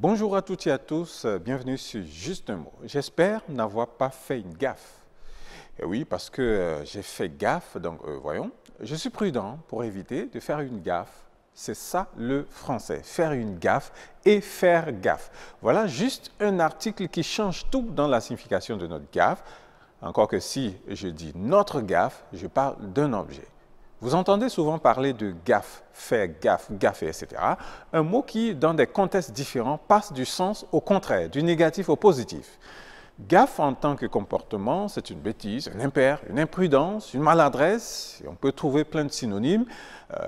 Bonjour à toutes et à tous, bienvenue sur Juste un mot. J'espère n'avoir pas fait une gaffe. Et oui, parce que j'ai fait gaffe, donc voyons, je suis prudent pour éviter de faire une gaffe. C'est ça le français, faire une gaffe et faire gaffe. Voilà juste un article qui change tout dans la signification de notre gaffe. Encore que si je dis notre gaffe, je parle d'un objet. Vous entendez souvent parler de gaffe, faire gaffe, gaffer, etc. Un mot qui, dans des contextes différents, passe du sens au contraire, du négatif au positif. Gaffe en tant que comportement, c'est une bêtise, un impair, une imprudence, une maladresse, et on peut trouver plein de synonymes.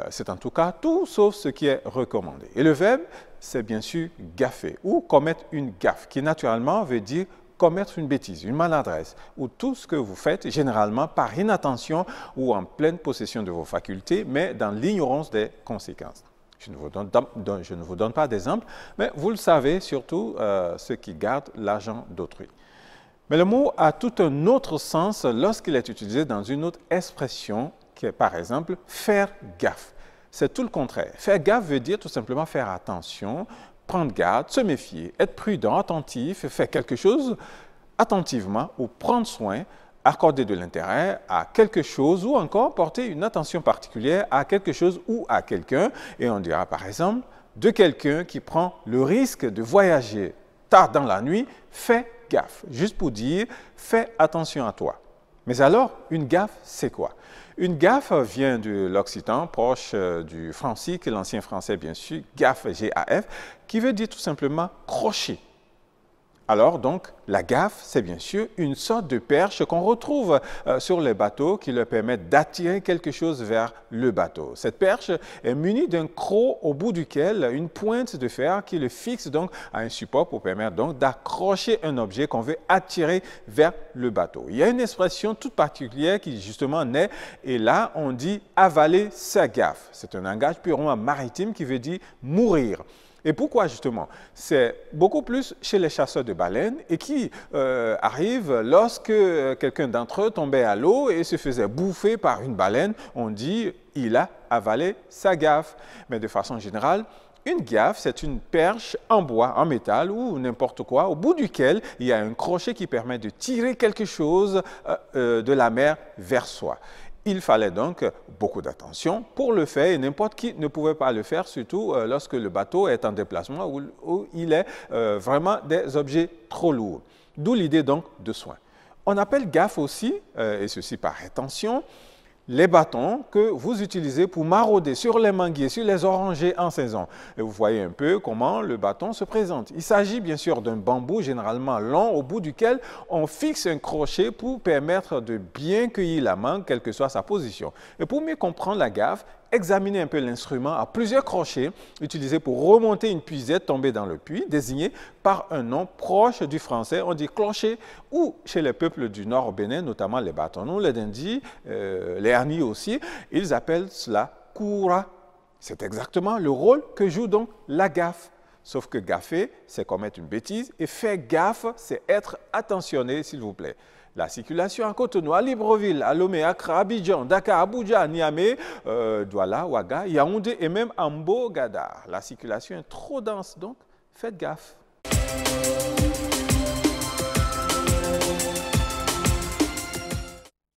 C'est en tout cas tout sauf ce qui est recommandé. Et le verbe, c'est bien sûr gaffer ou commettre une gaffe, qui naturellement veut dire commettre une bêtise, une maladresse, ou tout ce que vous faites généralement par inattention ou en pleine possession de vos facultés, mais dans l'ignorance des conséquences. Je ne vous donne pas d'exemple, mais vous le savez surtout ceux qui gardent l'argent d'autrui. Mais le mot a tout un autre sens lorsqu'il est utilisé dans une autre expression qui est par exemple faire gaffe. C'est tout le contraire. Faire gaffe veut dire tout simplement faire attention, prendre garde, se méfier, être prudent, attentif, faire quelque chose attentivement ou prendre soin, accorder de l'intérêt à quelque chose ou encore porter une attention particulière à quelque chose ou à quelqu'un. Et on dira par exemple de quelqu'un qui prend le risque de voyager tard dans la nuit, fais gaffe. Juste pour dire, fais attention à toi. Mais alors, une gaffe, c'est quoi? Une gaffe vient de l'occitan, proche du francique, l'ancien français bien sûr, gaffe, G-A-F, qui veut dire tout simplement crochet. Alors donc, la gaffe, c'est bien sûr une sorte de perche qu'on retrouve sur les bateaux qui leur permettent d'attirer quelque chose vers le bateau. Cette perche est munie d'un croc au bout duquel une pointe de fer qui le fixe donc à un support pour permettre donc d'accrocher un objet qu'on veut attirer vers le bateau. Il y a une expression toute particulière qui justement naît et là on dit avaler sa gaffe. C'est un langage purement maritime qui veut dire mourir. Et pourquoi justement? C'est beaucoup plus chez les chasseurs de baleines et qui arrive lorsque quelqu'un d'entre eux tombait à l'eau et se faisait bouffer par une baleine, on dit « il a avalé sa gaffe ». Mais de façon générale, une gaffe, c'est une perche en bois, en métal ou n'importe quoi, au bout duquel il y a un crochet qui permet de tirer quelque chose de la mer vers soi. Il fallait donc beaucoup d'attention pour le faire et n'importe qui ne pouvait pas le faire, surtout lorsque le bateau est en déplacement où il est vraiment des objets trop lourds. D'où l'idée donc de soin. On appelle gaffe aussi, et ceci par intention, les bâtons que vous utilisez pour marauder sur les manguiers, sur les orangers en saison. Et vous voyez un peu comment le bâton se présente. Il s'agit bien sûr d'un bambou généralement long au bout duquel on fixe un crochet pour permettre de bien cueillir la mangue, quelle que soit sa position. Et pour mieux comprendre la gaffe, examinez un peu l'instrument à plusieurs crochets utilisés pour remonter une puisette tombée dans le puits, désignée par un nom proche du français, on dit clocher, ou chez les peuples du nord au Bénin, notamment les Bâtonnous, les Dindis, les Ani aussi, ils appellent cela koura. C'est exactement le rôle que joue donc la gaffe. Sauf que gaffer, c'est commettre une bêtise et faire gaffe, c'est être attentionné, s'il vous plaît. La circulation à Cotonou, à Libreville, à Lomé, Accra, Abidjan, Dakar, Abuja, Niamey, Douala, Ouaga, Yaoundé et même Ambo, Gadar. La circulation est trop dense, donc faites gaffe.